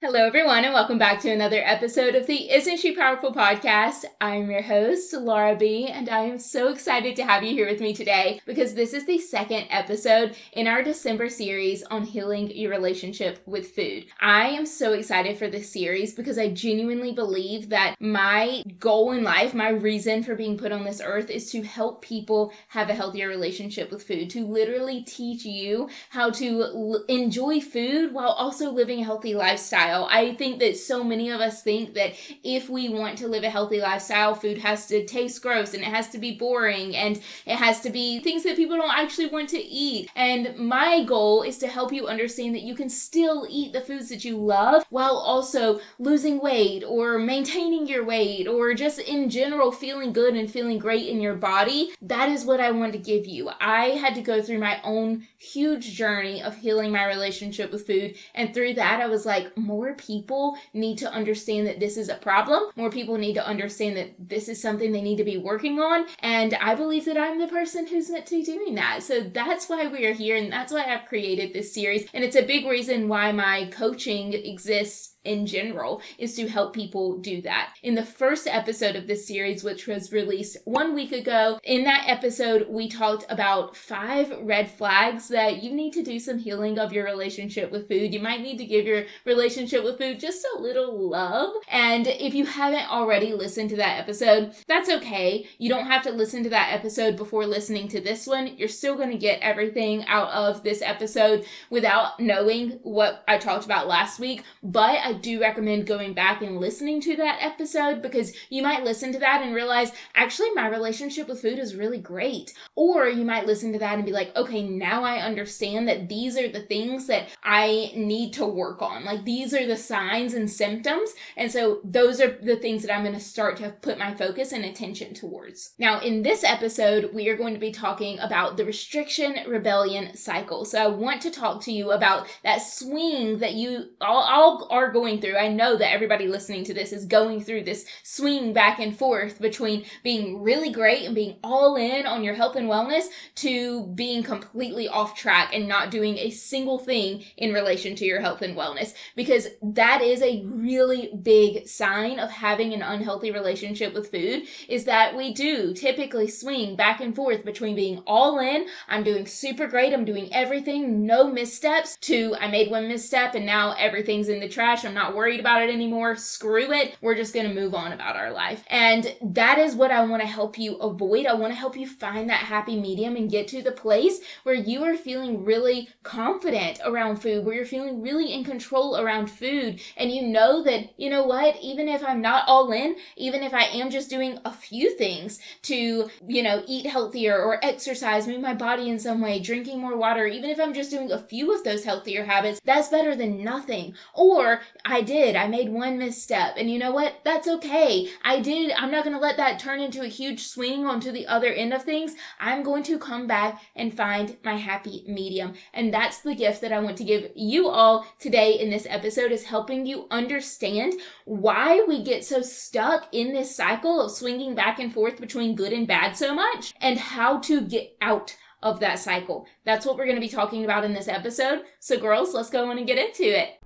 Hello, everyone, and welcome back to another episode of the Isn't She Powerful podcast. I'm your host, Laura B., and I am so excited to have you here with me today because this is the second episode in our December series on healing your relationship with food. I am so excited for this series because I genuinely believe that my goal in life, my reason for being put on this earth is to help people have a healthier relationship with food, to literally teach you how to enjoy food while also living a healthy lifestyle. I think that so many of us think that if we want to live a healthy lifestyle, food has to taste gross and it has to be boring and it has to be things that people don't actually want to eat. And my goal is to help you understand that you can still eat the foods that you love while also losing weight or maintaining your weight or just in general feeling good and feeling great in your body. That is what I want to give you. I had to go through my own huge journey of healing my relationship with food, and through that I was like, more people need to understand that this is a problem. More people need to understand that this is something they need to be working on. And I believe that I'm the person who's meant to be doing that. So that's why we are here. And that's why I've created this series. And it's a big reason why my coaching exists in general, is to help people do that. In the first episode of this series, which was released 1 week ago, in that episode, we talked about 5 red flags that you need to do some healing of your relationship with food. You might need to give your relationship with food just a little love. And if you haven't already listened to that episode, that's okay. You don't have to listen to that episode before listening to this one. You're still going to get everything out of this episode without knowing what I talked about last week. But I do recommend going back and listening to that episode because you might listen to that and realize, actually, my relationship with food is really great. Or you might listen to that and be like, okay, now I understand that these are the things that I need to work on. Like, these are the signs and symptoms. And so those are the things that I'm going to start to put my focus and attention towards. Now, in this episode, we are going to be talking about the restriction rebellion cycle. So I want to talk to you about that swing that you all are going through. I know that everybody listening to this is going through this swing back and forth between being really great and being all in on your health and wellness to being completely off track and not doing a single thing in relation to your health and wellness, because that is a really big sign of having an unhealthy relationship with food, is that we do typically swing back and forth between being all in, I'm doing super great, I'm doing everything, no missteps, to I made one misstep and now everything's in the trash, I'm not worried about it anymore, screw it, we're just going to move on about our life. And that is what I want to help you avoid. I want to help you find that happy medium and get to the place where you are feeling really confident around food, where you're feeling really in control around food, and you know that, you know what, even if I'm not all in, even if I am just doing a few things to, eat healthier or exercise, move my body in some way, drinking more water, even if I'm just doing a few of those healthier habits, that's better than nothing. Or I made one misstep, and you know what? That's okay. I'm not going to let that turn into a huge swing onto the other end of things. I'm going to come back and find my happy medium. And that's the gift that I want to give you all today in this episode, is helping you understand why we get so stuck in this cycle of swinging back and forth between good and bad so much, and how to get out of that cycle. That's what we're going to be talking about in this episode. So girls, let's go on and get into it.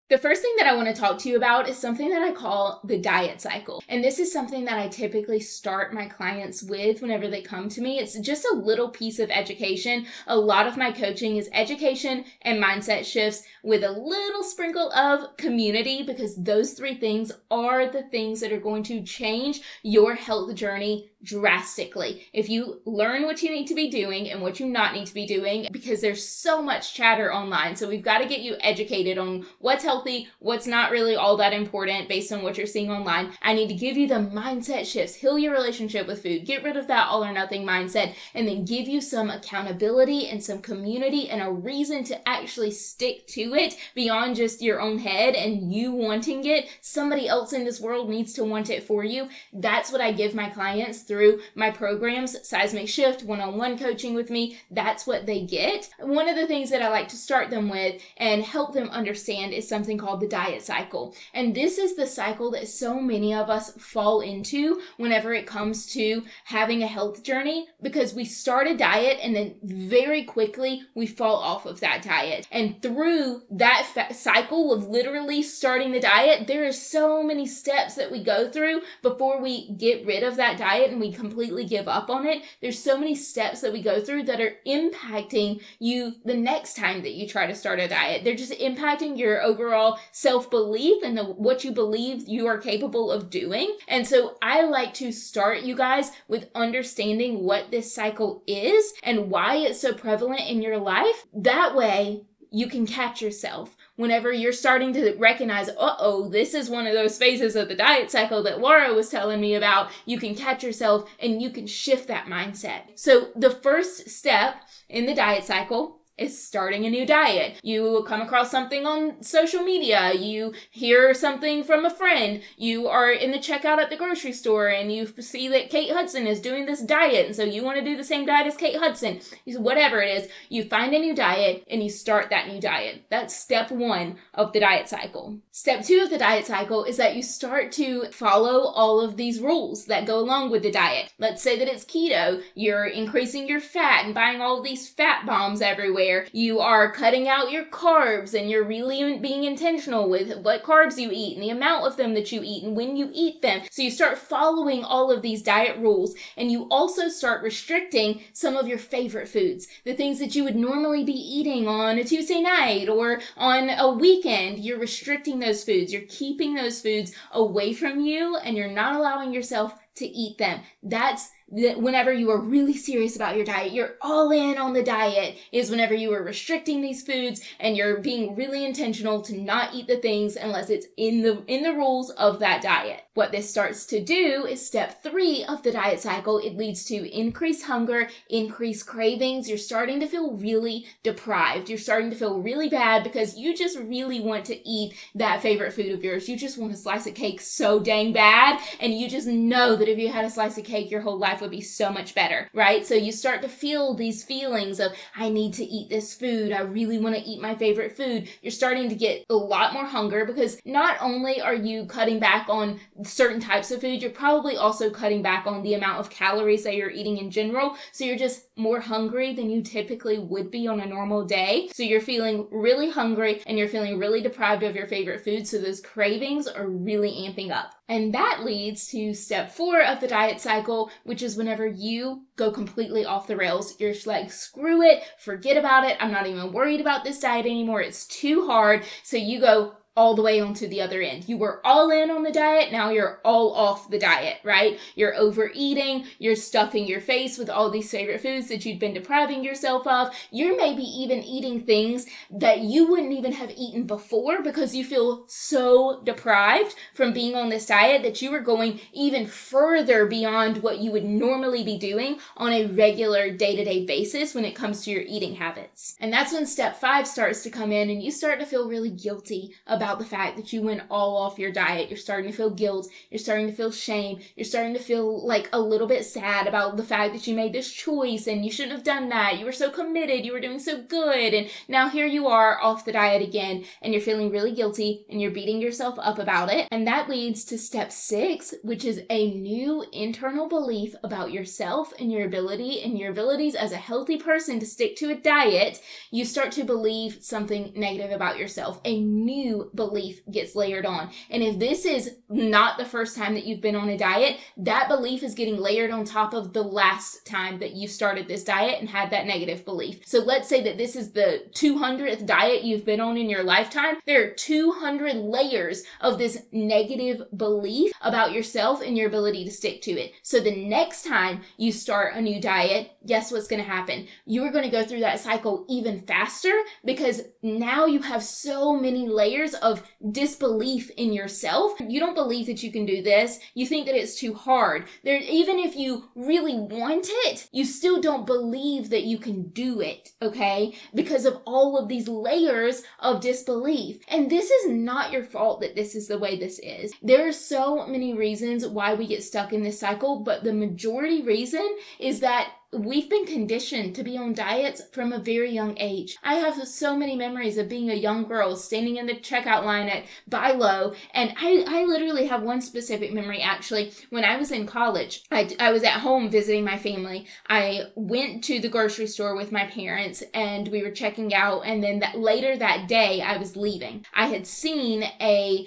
The first thing that I want to talk to you about is something that I call the diet cycle. And this is something that I typically start my clients with whenever they come to me. It's just a little piece of education. A lot of my coaching is education and mindset shifts with a little sprinkle of community, because those 3 things are the things that are going to change your health journey drastically. If you learn what you need to be doing and what you not need to be doing, because there's so much chatter online. So we've got to get you educated on what's healthy, what's not really all that important based on what you're seeing online. I need to give you the mindset shifts, heal your relationship with food, get rid of that all or nothing mindset, and then give you some accountability and some community and a reason to actually stick to it beyond just your own head and you wanting it. Somebody else in this world needs to want it for you. That's what I give my clients through through my programs, Size Make Shift, one-on-one coaching with me, that's what they get. One of the things that I like to start them with and help them understand is something called the diet cycle. And this is the cycle that so many of us fall into whenever it comes to having a health journey, because we start a diet and then very quickly we fall off of that diet. And through that cycle of literally starting the diet, there are so many steps that we go through before we get rid of that diet and we completely give up on it. There's so many steps that we go through that are impacting you the next time that you try to start a diet. They're just impacting your overall self-belief and what you believe you are capable of doing. And so I like to start you guys with understanding what this cycle is and why it's so prevalent in your life. That way, you can catch yourself whenever you're starting to recognize, this is one of those phases of the diet cycle that Laura was telling me about. You can catch yourself and you can shift that mindset. So the first step in the diet cycle is starting a new diet. You come across something on social media, you hear something from a friend, you are in the checkout at the grocery store and you see that Kate Hudson is doing this diet, and so you want to do the same diet as Kate Hudson. Whatever it is, you find a new diet and you start that new diet. That's step 1 of the diet cycle. Step 2 of the diet cycle is that you start to follow all of these rules that go along with the diet. Let's say that it's keto. You're increasing your fat and buying all of these fat bombs everywhere. You are cutting out your carbs and you're really being intentional with what carbs you eat and the amount of them that you eat and when you eat them. So you start following all of these diet rules, and you also start restricting some of your favorite foods, the things that you would normally be eating on a Tuesday night or on a weekend. You're restricting those foods. You're keeping those foods away from you and you're not allowing yourself to eat them. That's whenever you are really serious about your diet, you're all in on the diet, is whenever you are restricting these foods and you're being really intentional to not eat the things unless it's in the rules of that diet. What this starts to do is step 3 of the diet cycle. It leads to increased hunger, increased cravings. You're starting to feel really deprived. You're starting to feel really bad because you just really want to eat that favorite food of yours. You just want a slice of cake so dang bad, and you just know that if you had a slice of cake, your whole life would be so much better, right? So you start to feel these feelings of, I need to eat this food. I really want to eat my favorite food. You're starting to get a lot more hunger because not only are you cutting back on certain types of food, you're probably also cutting back on the amount of calories that you're eating in general. So you're just more hungry than you typically would be on a normal day. So you're feeling really hungry and you're feeling really deprived of your favorite food. So those cravings are really amping up. And that leads to step 4 of the diet cycle, which is whenever you go completely off the rails. You're like, screw it, forget about it. I'm not even worried about this diet anymore. It's too hard. So you go all the way onto the other end. You were all in on the diet, now you're all off the diet, right? You're overeating, you're stuffing your face with all these favorite foods that you've been depriving yourself of. You're maybe even eating things that you wouldn't even have eaten before because you feel so deprived from being on this diet that you are going even further beyond what you would normally be doing on a regular day-to-day basis when it comes to your eating habits. And that's when step 5 starts to come in and you start to feel really guilty about the fact that you went all off your diet. You're starting to feel guilt. You're starting to feel shame. You're starting to feel like a little bit sad about the fact that you made this choice and you shouldn't have done that. You were so committed. You were doing so good. And now here you are off the diet again and you're feeling really guilty and you're beating yourself up about it. And that leads to step 6, which is a new internal belief about yourself and your abilities as a healthy person to stick to a diet. You start to believe something negative about yourself. A new belief gets layered on. And if this is not the first time that you've been on a diet, that belief is getting layered on top of the last time that you started this diet and had that negative belief. So let's say that this is the 200th diet you've been on in your lifetime. There are 200 layers of this negative belief about yourself and your ability to stick to it. So the next time you start a new diet, guess what's going to happen? You are going to go through that cycle even faster because now you have so many layers of disbelief in yourself. You don't believe that you can do this. You think that it's too hard. Even if you really want it, you still don't believe that you can do it, okay? Because of all of these layers of disbelief. And this is not your fault that this is the way this is. There are so many reasons why we get stuck in this cycle, but the majority reason is that we've been conditioned to be on diets from a very young age. I have so many memories of being a young girl standing in the checkout line at Buy Low, and I literally have one specific memory actually. When I was in college, I was at home visiting my family. I went to the grocery store with my parents and we were checking out, and then later that day I was leaving. I had seen a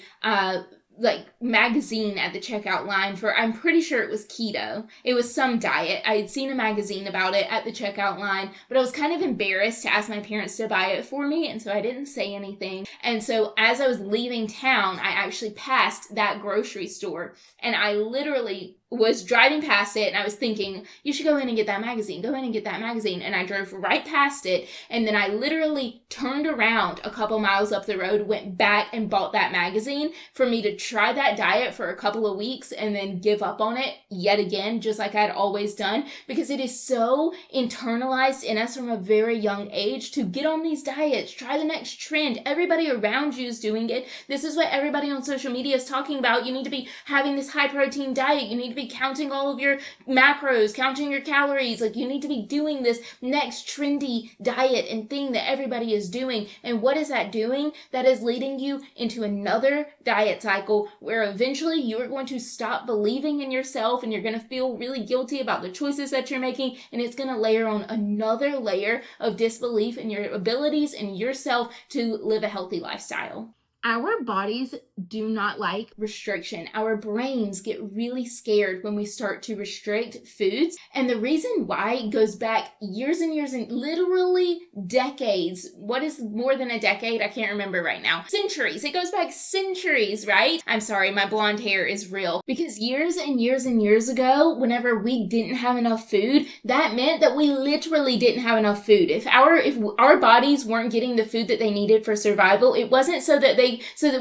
magazine at the checkout line for, I'm pretty sure it was keto. It was some diet. I had seen a magazine about it at the checkout line, but I was kind of embarrassed to ask my parents to buy it for me, and so I didn't say anything. And so as I was leaving town, I actually passed that grocery store, and I literally was driving past it, and I was thinking, you should go in and get that magazine. Go in and get that magazine. And I drove right past it, and then I literally turned around a couple miles up the road, went back and bought that magazine for me to try that diet for a couple of weeks and then give up on it yet again, just like I'd always done, because it is so internalized in us from a very young age to get on these diets, try the next trend. Everybody around you is doing it. This is what everybody on social media is talking about. You need to be having this high protein diet. You need to be counting all of your macros, counting your calories. Like, you need to be doing this next trendy diet and thing that everybody is doing. And what is that doing? That is leading you into another diet cycle where eventually you are going to stop believing in yourself, and you're going to feel really guilty about the choices that you're making, and it's going to layer on another layer of disbelief in your abilities and yourself to live a healthy lifestyle. Our bodies do not like restriction. Our brains get really scared when we start to restrict foods. And the reason why goes back years and years and literally decades. What is more than a decade? I can't remember right now. Centuries. It goes back centuries, right? I'm sorry, my blonde hair is real. Because years and years and years ago, whenever we didn't have enough food, that meant that we literally didn't have enough food. If our bodies weren't getting the food that they needed for survival, it wasn't so that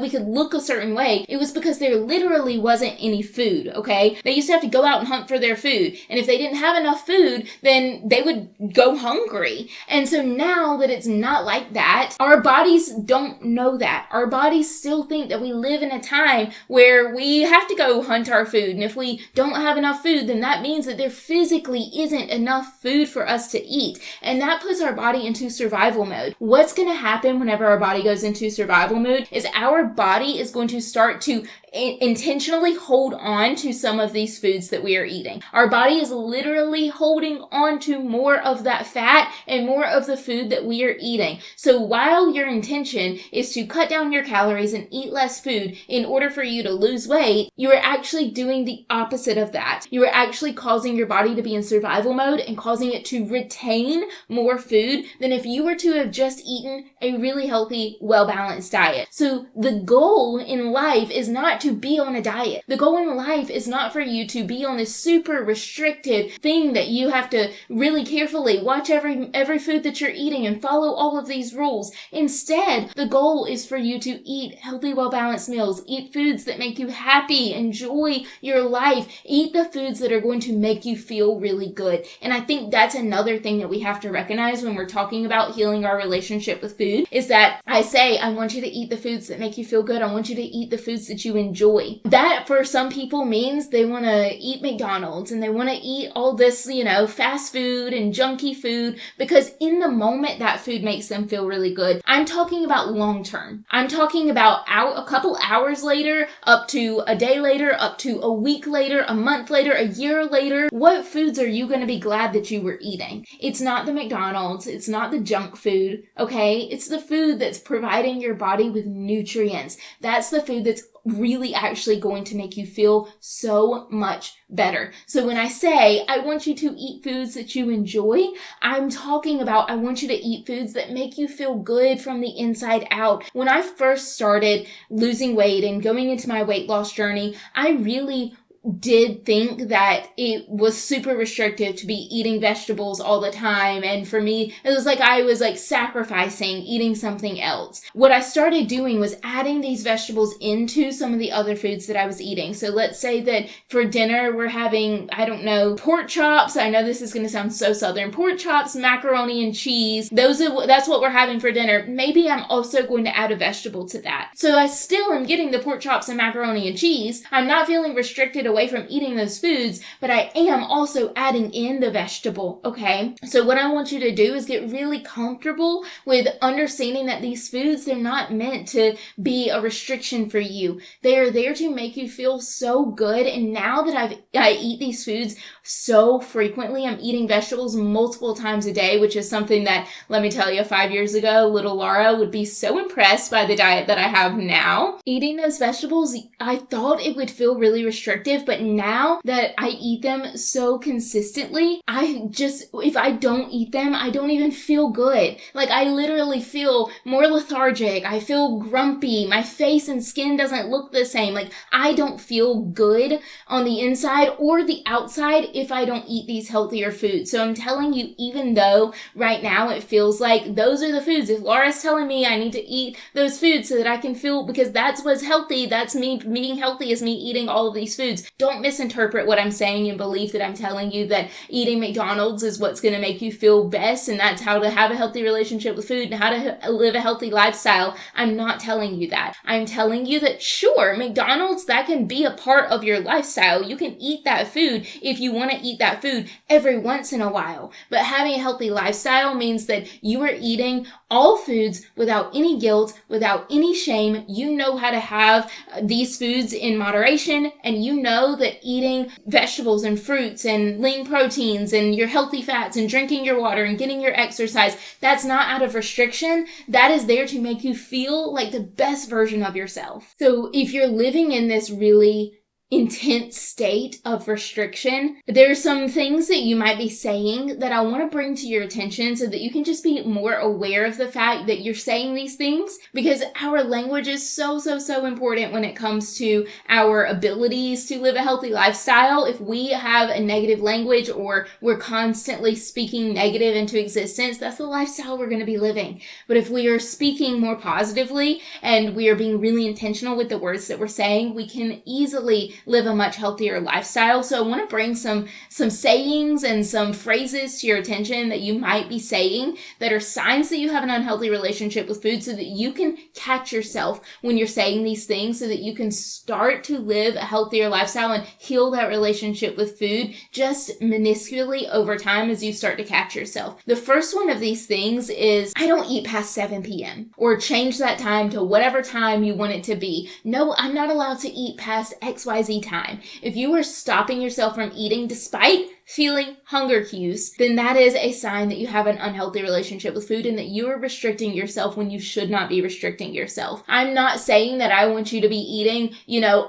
we could look a certain way. It was because there literally wasn't any food, okay? They used to have to go out and hunt for their food. And if they didn't have enough food, then they would go hungry. And so now that it's not like that, our bodies don't know that. Our bodies still think that we live in a time where we have to go hunt our food. And if we don't have enough food, then that means that there physically isn't enough food for us to eat. And that puts our body into survival mode. What's going to happen whenever our body goes into survival mode is our body is going to start to intentionally hold on to some of these foods that we are eating. Our body is literally holding on to more of that fat and more of the food that we are eating. So while your intention is to cut down your calories and eat less food in order for you to lose weight, you are actually doing the opposite of that. You are actually causing your body to be in survival mode and causing it to retain more food than if you were to have just eaten a really healthy, well-balanced diet. So the goal in life is not to be on a diet. The goal in life is not for you to be on this super restricted thing that you have to really carefully watch every food that you're eating and follow all of these rules. Instead, the goal is for you to eat healthy, well-balanced meals, eat foods that make you happy, enjoy your life, eat the foods that are going to make you feel really good. And I think that's another thing that we have to recognize when we're talking about healing our relationship with food, is that I say, I want you to eat the foods that make you feel good. I want you to eat the foods that you enjoy. That for some people means they want to eat McDonald's and they want to eat all this, fast food and junky food, because in the moment that food makes them feel really good. I'm talking about long term. I'm talking about a couple hours later, up to a day later, up to a week later, a month later, a year later. What foods are you going to be glad that you were eating? It's not the McDonald's. It's not the junk food, okay? It's the food that's providing your body with nutrients. That's the food that's really actually going to make you feel so much better. So when I say I want you to eat foods that you enjoy, I'm talking about I want you to eat foods that make you feel good from the inside out. When I first started losing weight and going into my weight loss journey, I really did think that it was super restrictive to be eating vegetables all the time. And for me, it was like I was like sacrificing eating something else. What I started doing was adding these vegetables into some of the other foods that I was eating. So let's say that for dinner, we're having, I don't know, pork chops. I know this is going to sound so Southern. Pork chops, macaroni and cheese. That's what we're having for dinner. Maybe I'm also going to add a vegetable to that. So I still am getting the pork chops and macaroni and cheese. I'm not feeling restricted away from eating those foods, but I am also adding in the vegetable, okay? So what I want you to do is get really comfortable with understanding that these foods, they're not meant to be a restriction for you. They are there to make you feel so good. And now that I eat these foods so frequently, I'm eating vegetables multiple times a day, which is something that, let me tell you, 5 years ago, little Laura would be so impressed by the diet that I have now. Eating those vegetables, I thought it would feel really restrictive, but now that I eat them so consistently, if I don't eat them, I don't even feel good. Like, I literally feel more lethargic. I feel grumpy. My face and skin doesn't look the same. Like, I don't feel good on the inside or the outside if I don't eat these healthier foods. So I'm telling you, even though right now it feels like those are the foods, if Laura's telling me I need to eat those foods so that I can feel, because that's what's healthy, that's me being healthy, is me eating all of these foods. Don't misinterpret what I'm saying and believe that I'm telling you that eating McDonald's is what's going to make you feel best and that's how to have a healthy relationship with food and how to live a healthy lifestyle. I'm not telling you that. I'm telling you that sure, McDonald's, that can be a part of your lifestyle. You can eat that food if you want to eat that food every once in a while. But having a healthy lifestyle means that you are eating all foods without any guilt, without any shame. You know how to have these foods in moderation, and you know that eating vegetables and fruits and lean proteins and your healthy fats and drinking your water and getting your exercise, that's not out of restriction. That is there to make you feel like the best version of yourself. So if you're living in this really intense state of restriction, there's some things that you might be saying that I want to bring to your attention so that you can just be more aware of the fact that you're saying these things, because our language is so important when it comes to our abilities to live a healthy lifestyle. If we have a negative language or we're constantly speaking negative into existence, that's the lifestyle we're going to be living. But if we are speaking more positively and we are being really intentional with the words that we're saying, we can easily live a much healthier lifestyle. So I want to bring some sayings and some phrases to your attention that you might be saying that are signs that you have an unhealthy relationship with food, so that you can catch yourself when you're saying these things, so that you can start to live a healthier lifestyle and heal that relationship with food just minusculely over time as you start to catch yourself. The first one of these things is, I don't eat past 7 p.m. or change that time to whatever time you want it to be. No, I'm not allowed to eat past XYZ time. If you are stopping yourself from eating despite feeling hunger cues, then that is a sign that you have an unhealthy relationship with food and that you are restricting yourself when you should not be restricting yourself. I'm not saying that I want you to be eating,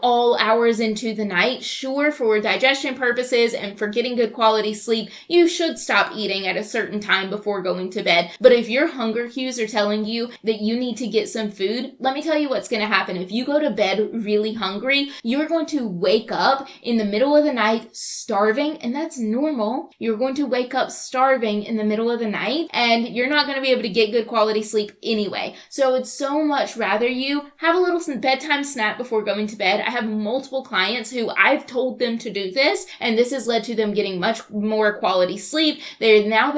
all hours into the night. Sure, for digestion purposes and for getting good quality sleep, you should stop eating at a certain time before going to bed. But if your hunger cues are telling you that you need to get some food, let me tell you what's going to happen. If you go to bed really hungry, you're going to wake up in the middle of the night starving, and that's normal. You're going to wake up starving in the middle of the night, and you're not going to be able to get good quality sleep anyway. So it's so much rather you have a little bedtime snack before going to bed. I have multiple clients who I've told them to do this, and this has led to them getting much more quality sleep. They're now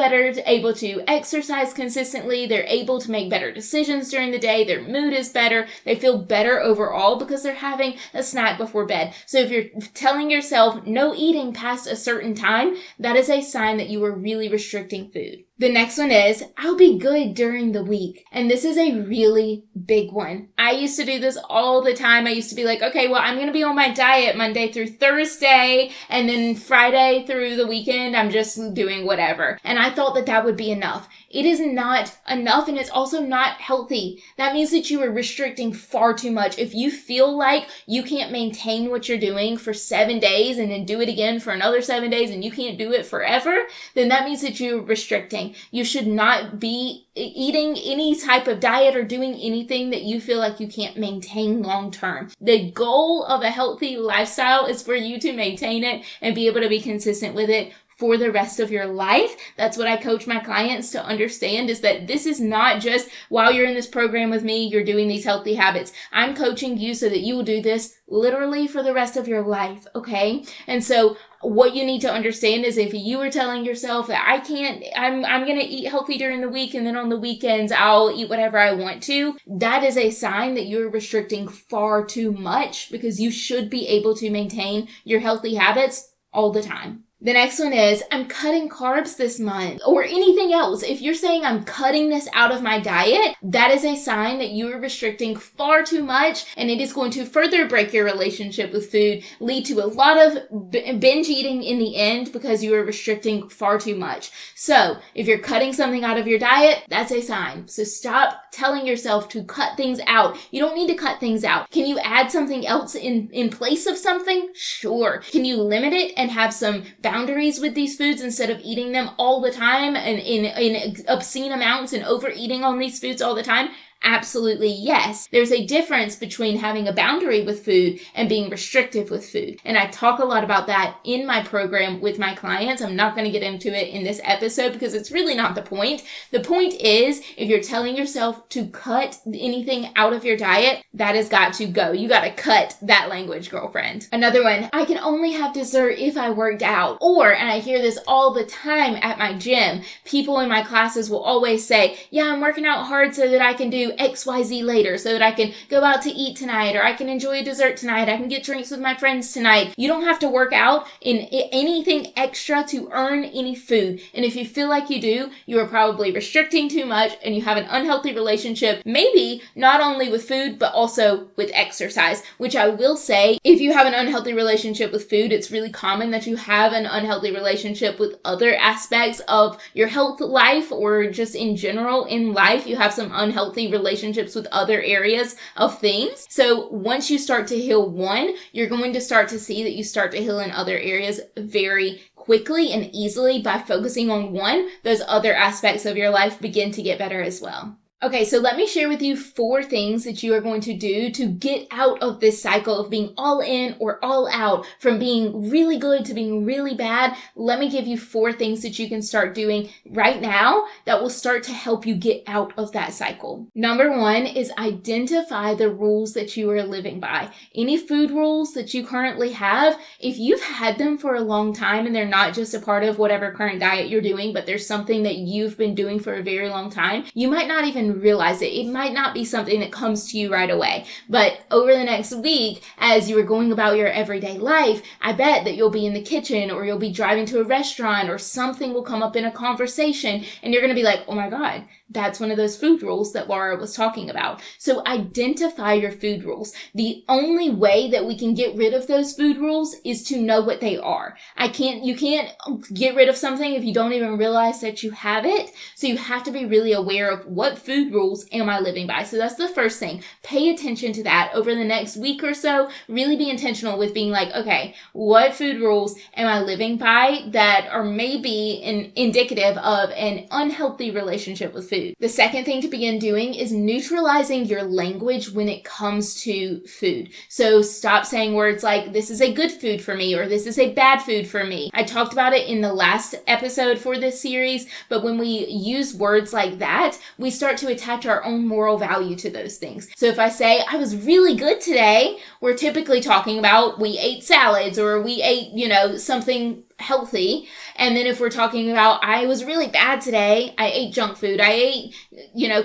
able to exercise consistently. They're able to make better decisions during the day. Their mood is better. They feel better overall because they're having a snack before bed. So if you're telling yourself no eating past a certain time, that is a sign that you are really restricting food. The next one is, I'll be good during the week. And this is a really big one. I used to do this all the time. I used to be like, okay, well, I'm going to be on my diet Monday through Thursday, and then Friday through the weekend, I'm just doing whatever. And I thought that that would be enough. It is not enough, and it's also not healthy. That means that you are restricting far too much. If you feel like you can't maintain what you're doing for 7 days and then do it again for another 7 days and you can't do it forever, then that means that you're restricting. anything. You should not be eating any type of diet or doing anything that you feel like you can't maintain long term. The goal of a healthy lifestyle is for you to maintain it and be able to be consistent with it for the rest of your life. That's what I coach my clients to understand, is that this is not just while you're in this program with me, you're doing these healthy habits. I'm coaching you so that you will do this literally for the rest of your life, okay? And so what you need to understand is, if you were telling yourself that I'm going to eat healthy during the week and then on the weekends I'll eat whatever I want to, that is a sign that you're restricting far too much, because you should be able to maintain your healthy habits all the time. The next one is, I'm cutting carbs this month, or anything else. If you're saying I'm cutting this out of my diet, that is a sign that you are restricting far too much, and it is going to further break your relationship with food, lead to a lot of binge eating in the end, because you are restricting far too much. So if you're cutting something out of your diet, that's a sign. So stop telling yourself to cut things out. You don't need to cut things out. Can you add something else in place of something? Sure. Can you limit it and have some boundaries with these foods instead of eating them all the time and in obscene amounts and overeating on these foods all the time? Absolutely, yes. There's a difference between having a boundary with food and being restrictive with food. And I talk a lot about that in my program with my clients. I'm not going to get into it in this episode because it's really not the point. The point is, if you're telling yourself to cut anything out of your diet, that has got to go. You got to cut that language, girlfriend. Another one, I can only have dessert if I worked out. Or, and I hear this all the time at my gym, people in my classes will always say, yeah, I'm working out hard so that I can do XYZ later, so that I can go out to eat tonight, or I can enjoy a dessert tonight, I can get drinks with my friends tonight. You don't have to work out in anything extra to earn any food. And if you feel like you do, you are probably restricting too much and you have an unhealthy relationship, maybe not only with food, but also with exercise, which I will say, if you have an unhealthy relationship with food, it's really common that you have an unhealthy relationship with other aspects of your health life, or just in general in life, you have some unhealthy relationships with other areas of things. So once you start to heal one, you're going to start to see that you start to heal in other areas very quickly and easily. By focusing on one, those other aspects of your life begin to get better as well. Okay, so let me share with you 4 things that you are going to do to get out of this cycle of being all in or all out, from being really good to being really bad. Let me give you 4 things that you can start doing right now that will start to help you get out of that cycle. Number 1 is identify the rules that you are living by. Any food rules that you currently have, if you've had them for a long time and they're not just a part of whatever current diet you're doing, but there's something that you've been doing for a very long time, you might not even realize it. It might not be something that comes to you right away, but over the next week, as you are going about your everyday life, I bet that you'll be in the kitchen, or you'll be driving to a restaurant, or something will come up in a conversation, and you're going to be like, oh my God, that's one of those food rules that Laura was talking about. So identify your food rules. The only way that we can get rid of those food rules is to know what they are. You can't get rid of something if you don't even realize that you have it. So you have to be really aware of what food rules am I living by. So that's the first thing. Pay attention to that over the next week or so. Really be intentional with being like, okay, what food rules am I living by that are maybe indicative of an unhealthy relationship with food? The second thing to begin doing is neutralizing your language when it comes to food. So stop saying words like, this is a good food for me, or this is a bad food for me. I talked about it in the last episode for this series, but when we use words like that, we start to attach our own moral value to those things. So if I say, I was really good today, we're typically talking about we ate salads, or we ate, something healthy. And then if we're talking about, I was really bad today, I ate junk food, I ate,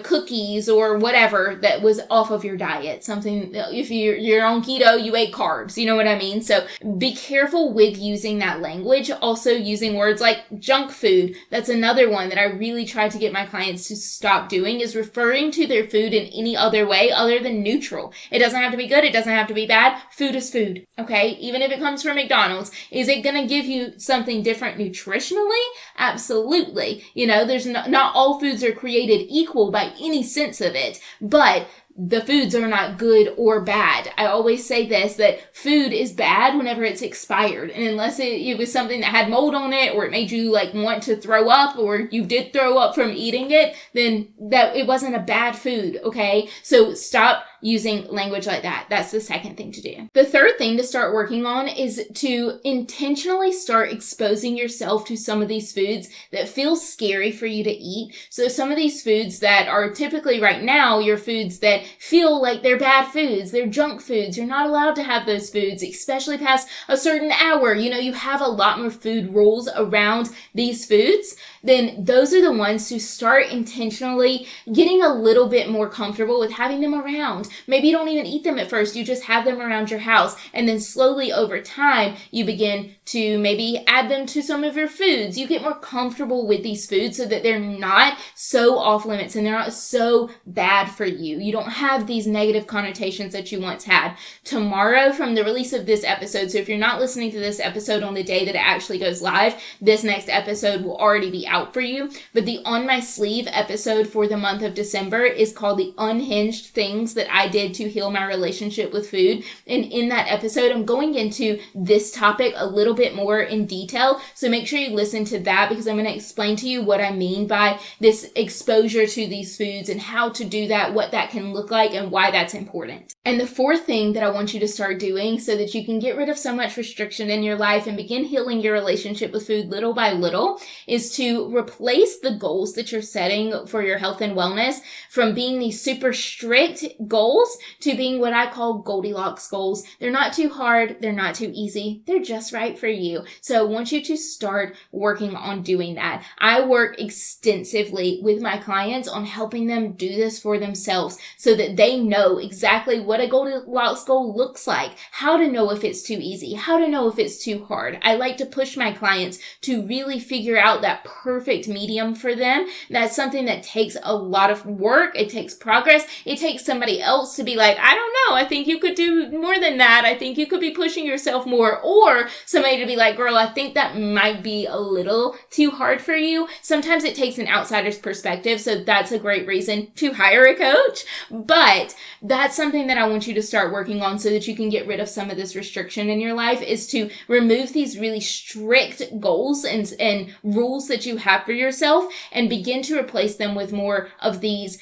cookies or whatever that was off of your diet. Something, if you're on keto, you ate carbs, you know what I mean? So be careful with using that language. Also using words like junk food. That's another one that I really try to get my clients to stop doing, is referring to their food in any other way other than neutral. It doesn't have to be good. It doesn't have to be bad. Food is food. Okay. Even if it comes from McDonald's, is it going to give you something different nutritionally? Absolutely. There's not all foods are created equal by any sense of it, but the foods are not good or bad. I always say this, that food is bad whenever it's expired. And unless it was something that had mold on it, or it made you like want to throw up, or you did throw up from eating it, then that it wasn't a bad food, okay? So stop using language like that. That's the second thing to do. The third thing to start working on is to intentionally start exposing yourself to some of these foods that feel scary for you to eat. So some of these foods that are typically right now your foods that feel like they're bad foods, they're junk foods. You're not allowed to have those foods, especially past a certain hour. You have a lot more food rules around these foods. Then those are the ones to start intentionally getting a little bit more comfortable with having them around. Maybe you don't even eat them at first. You just have them around your house. And then slowly over time, you begin to maybe add them to some of your foods. You get more comfortable with these foods so that they're not so off limits and they're not so bad for you. You don't have these negative connotations that you once had. Tomorrow, from the release of this episode, so if you're not listening to this episode on the day that it actually goes live, this next episode will already be out for you. But the On My Sleeve episode for the month of December is called The Unhinged Things That I Did to Heal My Relationship with Food. And in that episode, I'm going into this topic a little bit more in detail. So make sure you listen to that, because I'm going to explain to you what I mean by this exposure to these foods and how to do that, what that can look like, and why that's important. And the fourth thing that I want you to start doing so that you can get rid of so much restriction in your life and begin healing your relationship with food little by little is to replace the goals that you're setting for your health and wellness from being these super strict goals to being what I call Goldilocks goals. They're not too hard. They're not too easy. They're just right for you. So I want you to start working on doing that. I work extensively with my clients on helping them do this for themselves so that they know exactly what a Goldilocks goal looks like, how to know if it's too easy, how to know if it's too hard. I like to push my clients to really figure out that perfect medium for them. That's something that takes a lot of work. It takes progress. It takes somebody else to be like, I don't know, I think you could do more than that. I think you could be pushing yourself more. Or somebody to be like, girl, I think that might be a little too hard for you. Sometimes it takes an outsider's perspective, so that's a great reason to hire a coach. But that's something that I want you to start working on so that you can get rid of some of this restriction in your life, is to remove these really strict goals and rules that you have for yourself and begin to replace them with more of these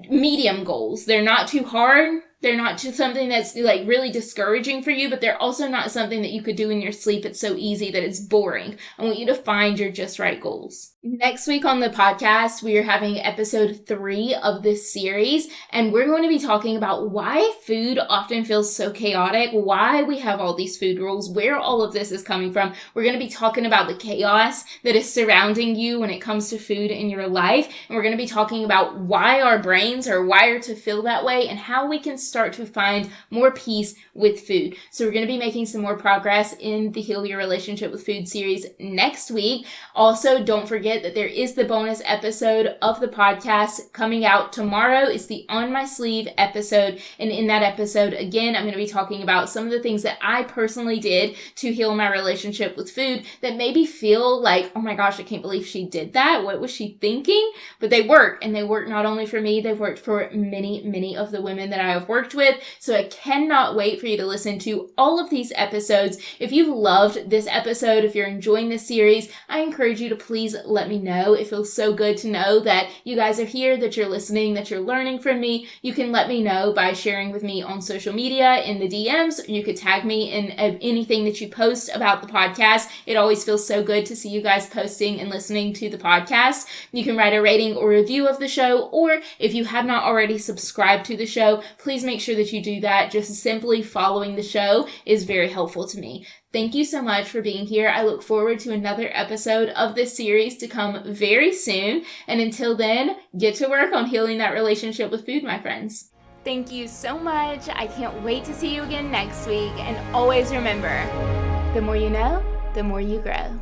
medium goals. They're not too hard. They're not just something that's like really discouraging for you, but they're also not something that you could do in your sleep. It's so easy that it's boring. I want you to find your just right goals. Next week on the podcast, we are having episode 3 of this series, and we're going to be talking about why food often feels so chaotic, why we have all these food rules, where all of this is coming from. We're going to be talking about the chaos that is surrounding you when it comes to food in your life, and we're going to be talking about why our brains are wired to feel that way and how we can start to find more peace with food. So we're going to be making some more progress in the Heal Your Relationship with Food series next week. Also, don't forget that there is the bonus episode of the podcast coming out tomorrow. It's the On My Sleeve episode. And in that episode, again, I'm going to be talking about some of the things that I personally did to heal my relationship with food that maybe feel like, oh my gosh, I can't believe she did that. What was she thinking? But they work, and they work not only for me, they've worked for many, many of the women that I have worked with. So I cannot wait for you to listen to all of these episodes. If you've loved this episode, if you're enjoying this series, I encourage you to please let me know. It feels so good to know that you guys are here, that you're listening, that you're learning from me. You can let me know by sharing with me on social media in the DMs. You could tag me in anything that you post about the podcast. It always feels so good to see you guys posting and listening to the podcast. You can write a rating or review of the show, or if you have not already subscribed to the show, please make sure that you do that. Just simply following the show is very helpful to me. Thank you so much for being here. I look forward to another episode of this series to come very soon. And until then, get to work on healing that relationship with food, my friends. Thank you so much. I can't wait to see you again next week. And always remember, the more you know, the more you grow.